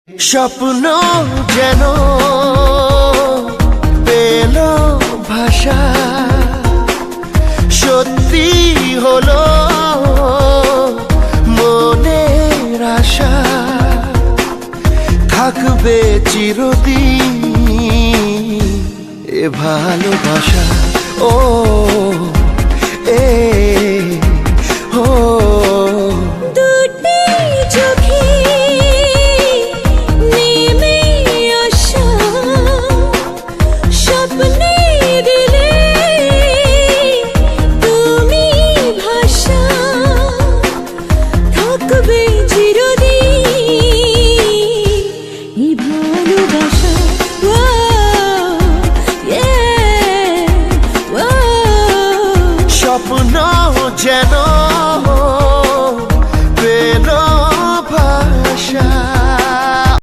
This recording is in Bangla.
স্বপ্ন যেন পেল ভাষা, সত্যি হলো মনের আশা, থাকবে চিরদিন এ ভালোবাসা। ও এ ও স্বপ্ন যেন